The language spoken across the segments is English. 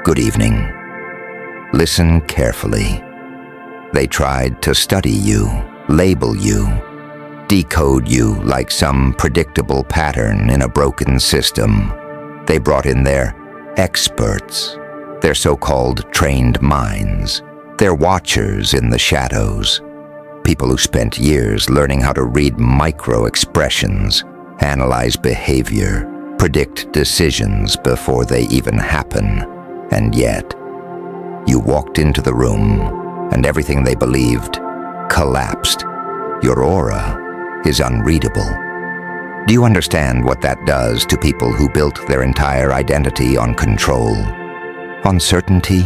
Good evening. Listen carefully. They tried to study you, label you, decode you like some predictable pattern in a broken system. They brought in their experts, their so-called trained minds, their watchers in the shadows, people who spent years learning how to read micro-expressions, analyze behavior, predict decisions before they even happen. And yet, you walked into the room and everything they believed collapsed. Your aura is unreadable. Do you understand what that does to people who built their entire identity on control, on certainty,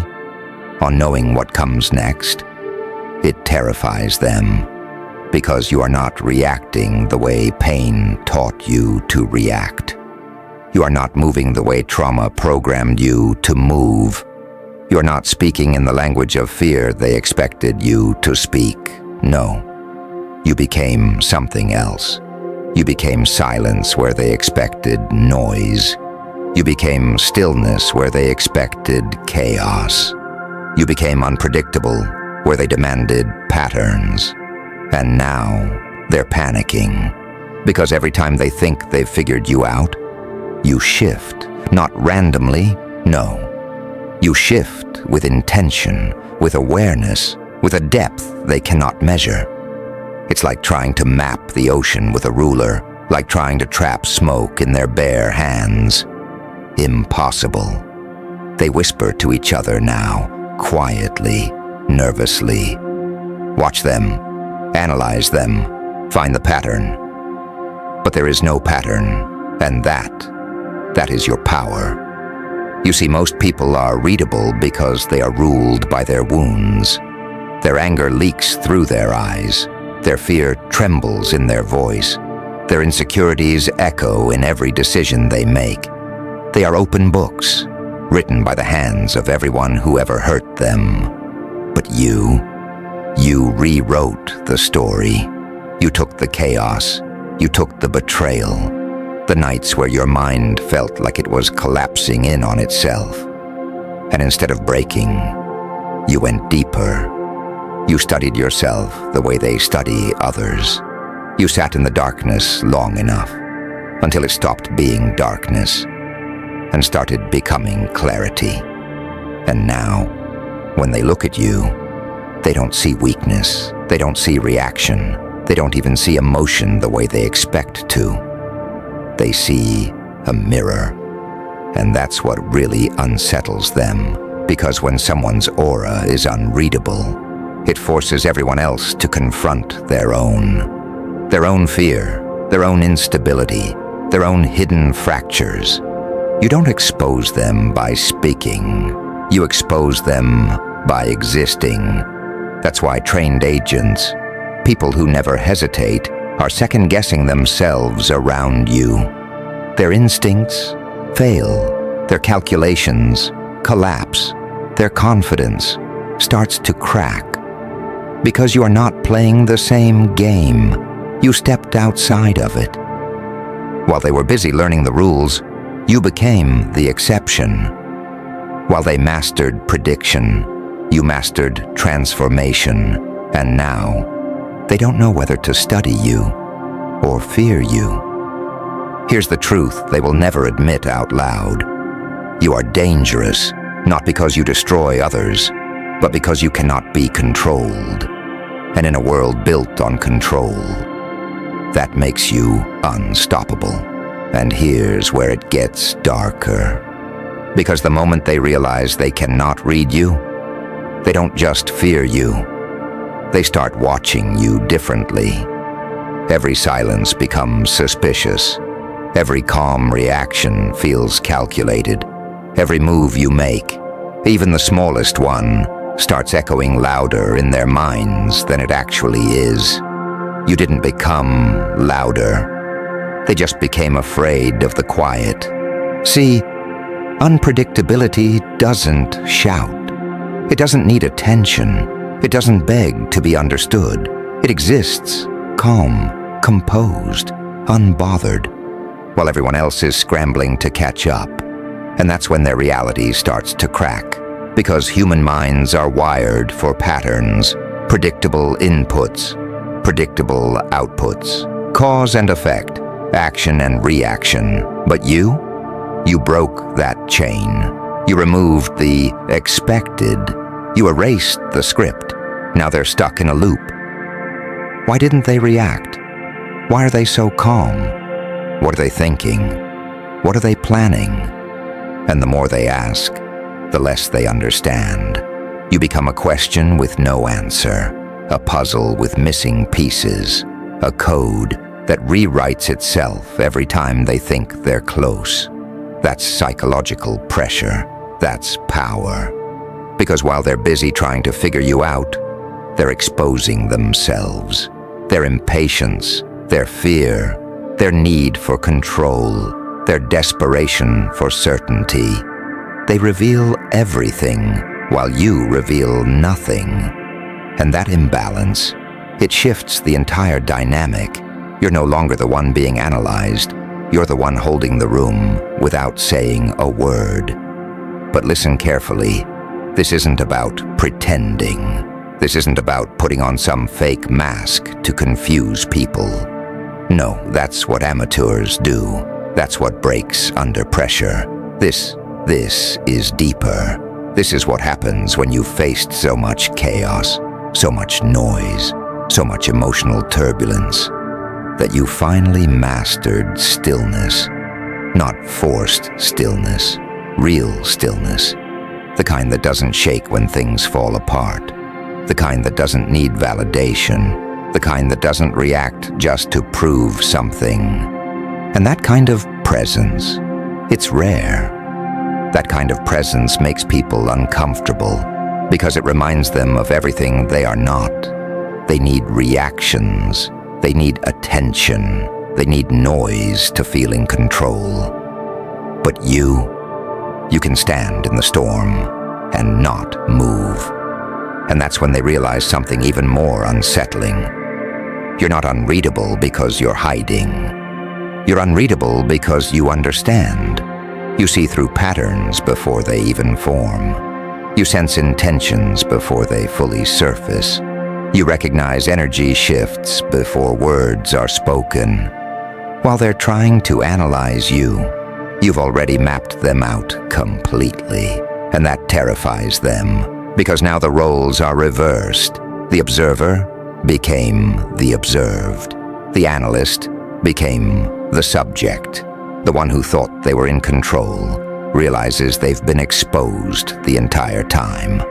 on knowing what comes next? It terrifies them because you are not reacting the way pain taught you to react. You are not moving the way trauma programmed you to move. You are not speaking in the language of fear they expected you to speak. No. You became something else. You became silence where they expected noise. You became stillness where they expected chaos. You became unpredictable where they demanded patterns. And now they're panicking because every time they think they've figured you out, you shift, not randomly, no. You shift with intention, with awareness, with a depth they cannot measure. It's like trying to map the ocean with a ruler, like trying to trap smoke in their bare hands. Impossible. They whisper to each other now, quietly, nervously. Watch them, analyze them, find the pattern. But there is no pattern, and that is your power. You see, most people are readable because they are ruled by their wounds. Their anger leaks through their eyes. Their fear trembles in their voice. Their insecurities echo in every decision they make. They are open books, written by the hands of everyone who ever hurt them. But you rewrote the story. You took the chaos. You took the betrayal. The nights where your mind felt like it was collapsing in on itself. And instead of breaking, you went deeper. You studied yourself the way they study others. You sat in the darkness long enough until it stopped being darkness and started becoming clarity. And now, when they look at you, they don't see weakness. They don't see reaction. They don't even see emotion the way they expect to. They see a mirror. And that's what really unsettles them, because when someone's aura is unreadable, it forces everyone else to confront their own fear, their own instability, their own hidden fractures. You don't expose them by speaking. You expose them by existing. That's why trained agents, people who never hesitate, are second-guessing themselves around you. Their instincts fail. Their calculations collapse. Their confidence starts to crack. Because you are not playing the same game. You stepped outside of it. While they were busy learning the rules, you became the exception. While they mastered prediction, you mastered transformation. And now, they don't know whether to study you or fear you. Here's the truth they will never admit out loud. You are dangerous, not because you destroy others, but because you cannot be controlled. And in a world built on control, that makes you unstoppable. And here's where it gets darker. Because the moment they realize they cannot read you, they don't just fear you. They start watching you differently. Every silence becomes suspicious. Every calm reaction feels calculated. Every move you make, even the smallest one, starts echoing louder in their minds than it actually is. You didn't become louder. They just became afraid of the quiet. See, unpredictability doesn't shout. It doesn't need attention. It doesn't beg to be understood. It exists, calm, composed, unbothered, while everyone else is scrambling to catch up. And that's when their reality starts to crack, because human minds are wired for patterns, predictable inputs, predictable outputs, cause and effect, action and reaction. But you broke that chain. You removed the expected. You erased the script. Now they're stuck in a loop. Why didn't they react? Why are they so calm? What are they thinking? What are they planning? And the more they ask, the less they understand. You become a question with no answer, a puzzle with missing pieces, a code that rewrites itself every time they think they're close. That's psychological pressure. That's power. Because while they're busy trying to figure you out, they're exposing themselves, their impatience, their fear, their need for control, their desperation for certainty. They reveal everything while you reveal nothing. And that imbalance, it shifts the entire dynamic. You're no longer the one being analyzed. You're the one holding the room without saying a word. But listen carefully. This isn't about pretending. This isn't about putting on some fake mask to confuse people. No, that's what amateurs do. That's what breaks under pressure. This is deeper. This is what happens when you've faced so much chaos, so much noise, so much emotional turbulence, that you finally mastered stillness. Not forced stillness, real stillness. The kind that doesn't shake when things fall apart. The kind that doesn't need validation. The kind that doesn't react just to prove something. And that kind of presence, it's rare. That kind of presence makes people uncomfortable because it reminds them of everything they are not. They need reactions. They need attention. They need noise to feel in control. But you can stand in the storm and not move. And that's when they realize something even more unsettling. You're not unreadable because you're hiding. You're unreadable because you understand. You see through patterns before they even form. You sense intentions before they fully surface. You recognize energy shifts before words are spoken. While they're trying to analyze you, you've already mapped them out completely. And that terrifies them, because now the roles are reversed. The observer became the observed. The analyst became the subject. The one who thought they were in control realizes they've been exposed the entire time.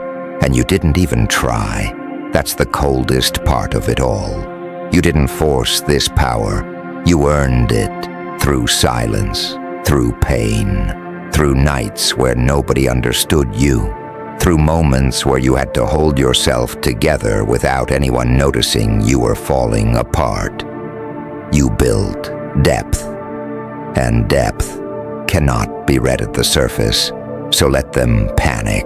And you didn't even try. That's the coldest part of it all. You didn't force this power. You earned it through silence, through pain, through nights where nobody understood you, through moments where you had to hold yourself together without anyone noticing you were falling apart. You built depth, and depth cannot be read at the surface, so let them panic.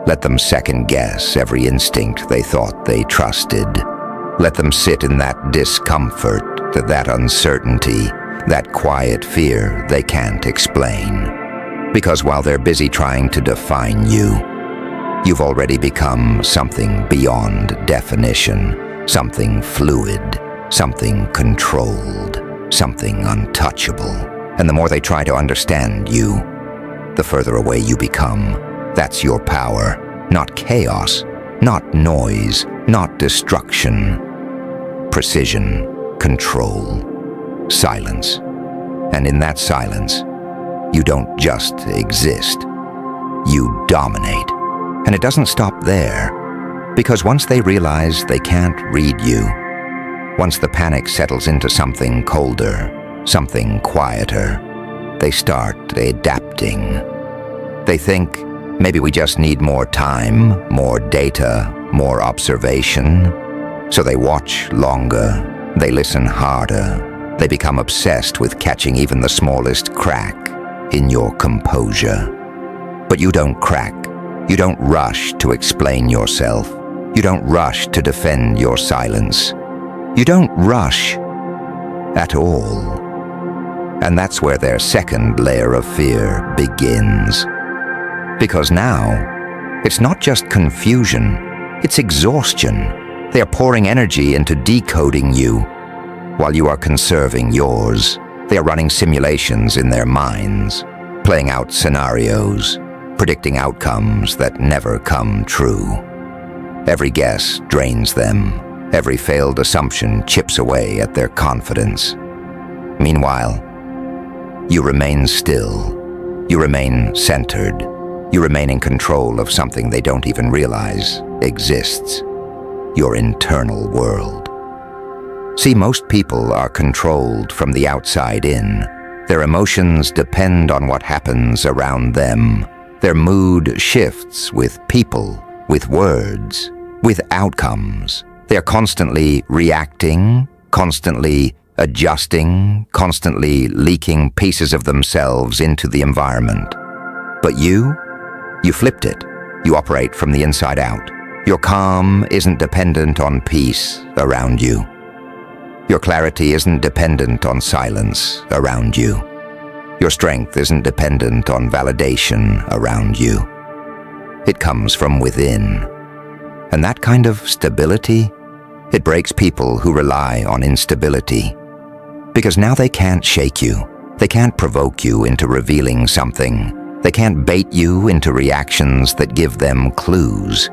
Let them second-guess every instinct they thought they trusted. Let them sit in that discomfort, that uncertainty, that quiet fear they can't explain. Because while they're busy trying to define you, you've already become something beyond definition, something fluid, something controlled, something untouchable. And the more they try to understand you, the further away you become. That's your power, not chaos, not noise, not destruction. Precision, control, silence. And in that silence, you don't just exist. You dominate. And it doesn't stop there, because once they realize they can't read you, once the panic settles into something colder, something quieter, they start adapting. They think, maybe we just need more time, more data, more observation. So they watch longer, they listen harder, they become obsessed with catching even the smallest crack in your composure. But you don't crack. You don't rush to explain yourself. You don't rush to defend your silence. You don't rush at all. And that's where their second layer of fear begins. Because now, it's not just confusion, it's exhaustion. They are pouring energy into decoding you, while you are conserving yours. They are running simulations in their minds, playing out scenarios, predicting outcomes that never come true. Every guess drains them. Every failed assumption chips away at their confidence. Meanwhile, you remain still. You remain centered. You remain in control of something they don't even realize exists. Your internal world. See, most people are controlled from the outside in. Their emotions depend on what happens around them. Their mood shifts with people, with words, with outcomes. They are constantly reacting, constantly adjusting, constantly leaking pieces of themselves into the environment. But you flipped it. You operate from the inside out. Your calm isn't dependent on peace around you. Your clarity isn't dependent on silence around you. Your strength isn't dependent on validation around you. It comes from within. And that kind of stability, it breaks people who rely on instability. Because now they can't shake you. They can't provoke you into revealing something. They can't bait you into reactions that give them clues.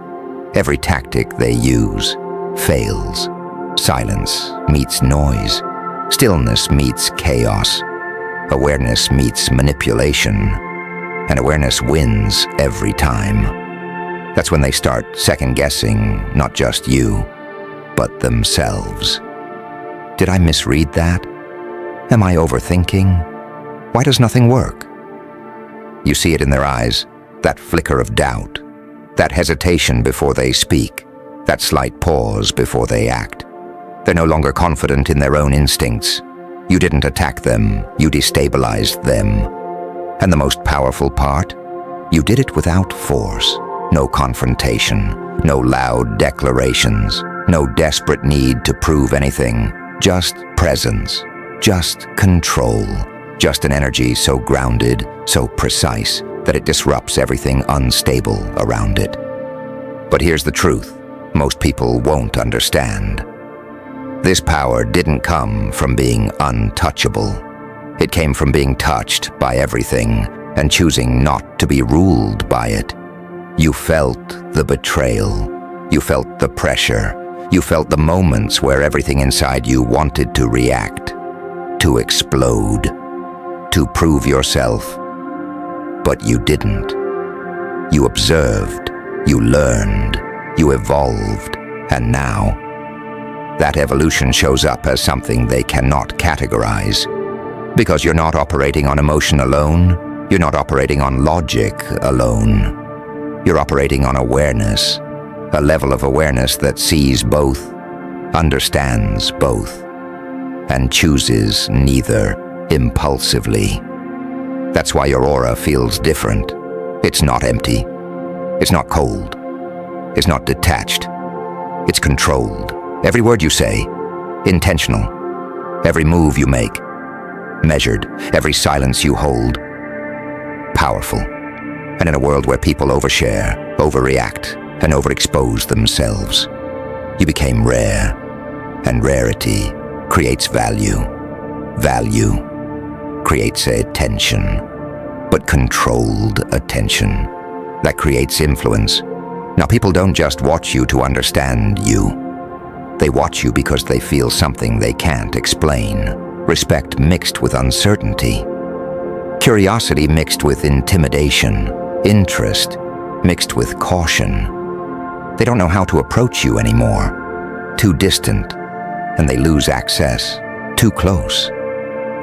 Every tactic they use fails. Silence meets noise. Stillness meets chaos. Awareness meets manipulation. And awareness wins every time. That's when they start second-guessing not just you, but themselves. Did I misread that? Am I overthinking? Why does nothing work? You see it in their eyes, that flicker of doubt, that hesitation before they speak, that slight pause before they act. They're no longer confident in their own instincts. You didn't attack them, you destabilized them. And the most powerful part? You did it without force. No confrontation, no loud declarations, no desperate need to prove anything. Just presence, just control, just an energy so grounded, so precise, that it disrupts everything unstable around it. But here's the truth most people won't understand. This power didn't come from being untouchable. It came from being touched by everything and choosing not to be ruled by it. You felt the betrayal. You felt the pressure. You felt the moments where everything inside you wanted to react, to explode, to prove yourself. But you didn't. You observed, you learned, you evolved, and now, that evolution shows up as something they cannot categorize. Because you're not operating on emotion alone, you're not operating on logic alone. You're operating on awareness, a level of awareness that sees both, understands both, and chooses neither impulsively. That's why your aura feels different. It's not empty. It's not cold. It's not detached. It's controlled. Every word you say, intentional. Every move you make, measured. Every silence you hold, powerful. And in a world where people overshare, overreact, and overexpose themselves, you became rare. And rarity creates value. Value creates attention. But controlled attention, that creates influence. Now, people don't just watch you to understand you. They watch you because they feel something they can't explain. Respect mixed with uncertainty. Curiosity mixed with intimidation. Interest mixed with caution. They don't know how to approach you anymore. Too distant, and they lose access. Too close,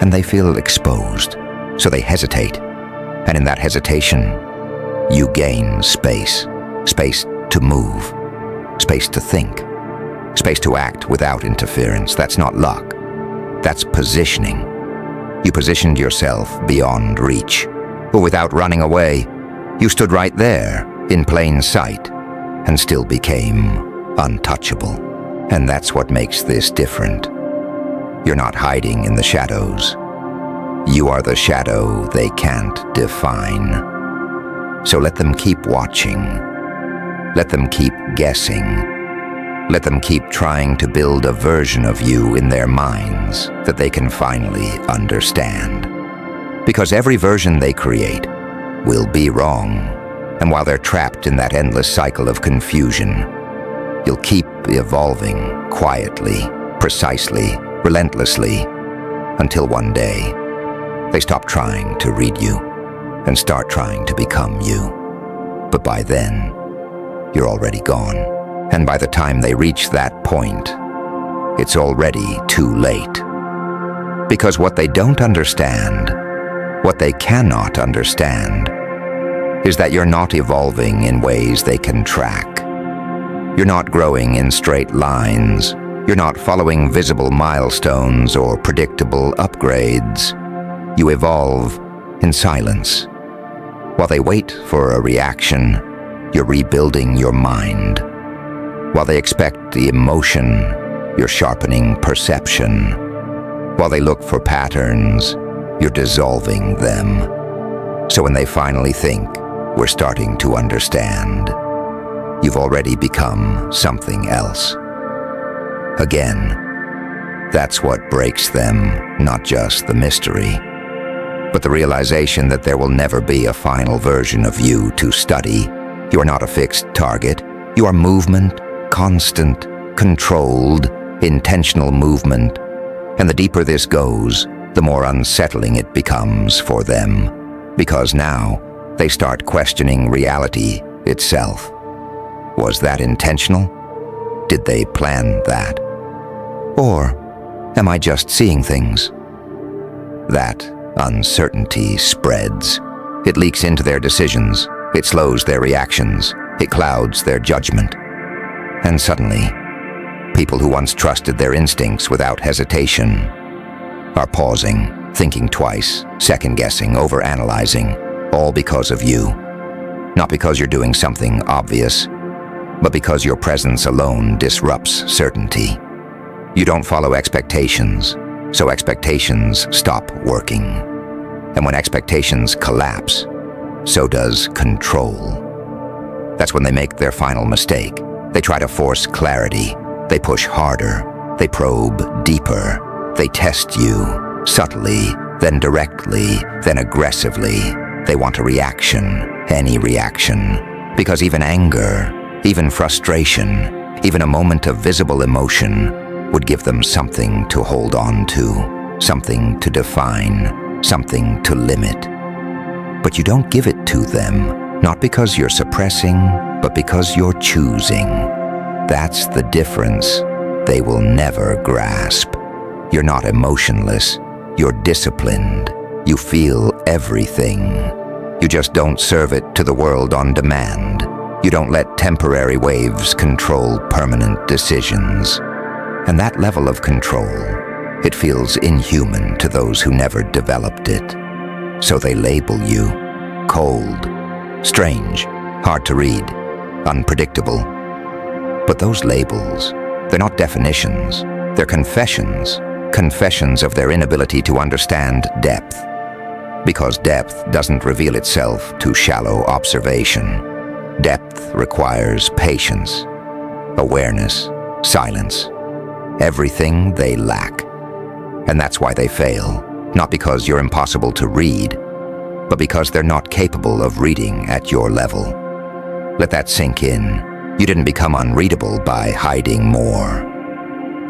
and they feel exposed. So they hesitate. And in that hesitation, you gain space. Space to move. Space to think. Space to act without interference. That's not luck. That's positioning. You positioned yourself beyond reach. Or without running away, you stood right there, in plain sight, and still became untouchable. And that's what makes this different. You're not hiding in the shadows. You are the shadow they can't define. So let them keep watching. Let them keep guessing. Let them keep trying to build a version of you in their minds that they can finally understand. Because every version they create will be wrong, and while they're trapped in that endless cycle of confusion, you'll keep evolving quietly, precisely, relentlessly, until one day they stop trying to read you and start trying to become you. But by then, you're already gone. And by the time they reach that point, it's already too late. Because what they don't understand, what they cannot understand, is that you're not evolving in ways they can track. You're not growing in straight lines. You're not following visible milestones or predictable upgrades. You evolve in silence. While they wait for a reaction, you're rebuilding your mind. While they expect the emotion, you're sharpening perception. While they look for patterns, you're dissolving them. So when they finally think we're starting to understand, you've already become something else. Again, that's what breaks them, not just the mystery, but the realization that there will never be a final version of you to study. You are not a fixed target. You are movement, constant, controlled, intentional movement. And the deeper this goes, the more unsettling it becomes for them, because now they start questioning reality itself. Was that intentional? Did they plan that? Or am I just seeing things? That uncertainty spreads. It leaks into their decisions. It slows their reactions. It clouds their judgment. And suddenly, people who once trusted their instincts without hesitation are pausing, thinking twice, second-guessing, overanalyzing, all because of you. Not because you're doing something obvious, but because your presence alone disrupts certainty. You don't follow expectations, so expectations stop working. And when expectations collapse, so does control. That's when they make their final mistake. They try to force clarity. They push harder. They probe deeper. They test you, subtly, then directly, then aggressively. They want a reaction, any reaction. Because even anger, even frustration, even a moment of visible emotion would give them something to hold on to, something to define, something to limit. But you don't give it to them, not because you're suppressing, but because you're choosing. That's the difference they will never grasp. You're not emotionless, you're disciplined. You feel everything. You just don't serve it to the world on demand. You don't let temporary waves control permanent decisions. And that level of control, it feels inhuman to those who never developed it. So they label you cold, strange, hard to read, unpredictable. But those labels, they're not definitions, they're confessions. Confessions of their inability to understand depth. Because depth doesn't reveal itself to shallow observation. Depth requires patience, awareness, silence. Everything they lack. And that's why they fail. Not because you're impossible to read, but because they're not capable of reading at your level. Let that sink in. You didn't become unreadable by hiding more.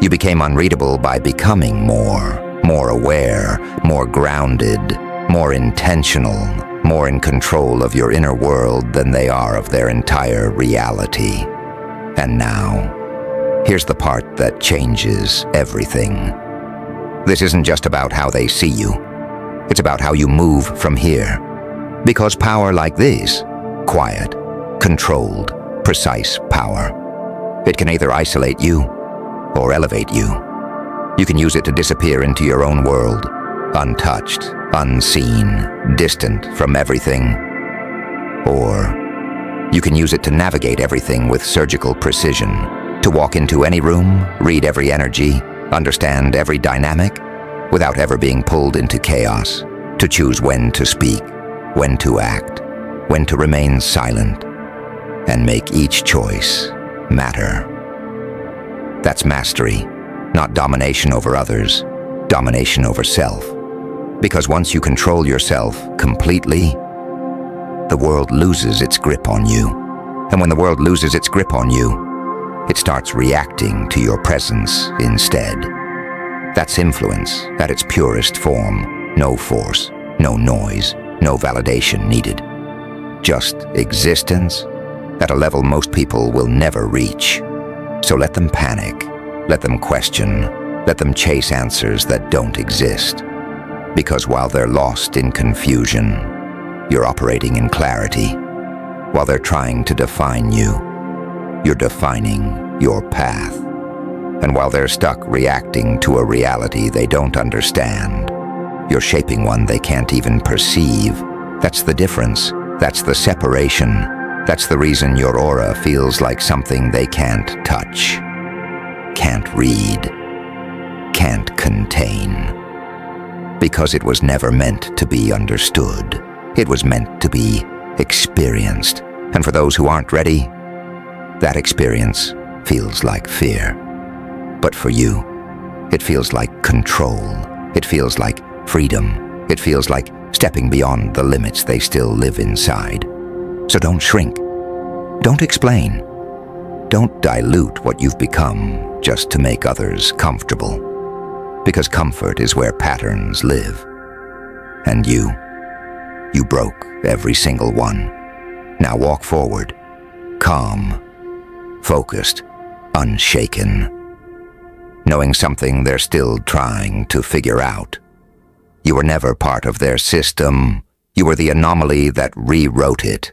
You became unreadable by becoming more aware, more grounded, more intentional, more in control of your inner world than they are of their entire reality. And now, here's the part that changes everything. This isn't just about how they see you. It's about how you move from here. Because power like this, quiet, controlled, precise power, it can either isolate you or elevate you. You can use it to disappear into your own world, untouched, unseen, distant from everything. Or you can use it to navigate everything with surgical precision, to walk into any room, read every energy, understand every dynamic, without ever being pulled into chaos. to choose when to speak, when to act, when to remain silent, and make each choice matter. That's mastery, not domination over others, domination over self. Because once you control yourself completely, the world loses its grip on you. And when the world loses its grip on you, it starts reacting to your presence instead. That's influence at its purest form. No force, no noise, no validation needed. Just existence at a level most people will never reach. So let them panic, let them question, let them chase answers that don't exist. Because while they're lost in confusion, you're operating in clarity. While they're trying to define you, you're defining your path. And while they're stuck reacting to a reality they don't understand, you're shaping one they can't even perceive. That's the difference. That's the separation. That's the reason your aura feels like something they can't touch, can't read, can't contain. Because it was never meant to be understood. It was meant to be experienced. And for those who aren't ready, that experience feels like fear. But for you, it feels like control. It feels like freedom. It feels like stepping beyond the limits they still live inside. So don't shrink. Don't explain. Don't dilute what you've become just to make others comfortable. Because comfort is where patterns live. And you broke every single one. Now walk forward, calm, focused, unshaken, knowing something they're still trying to figure out. You were never part of their system. You were the anomaly that rewrote it.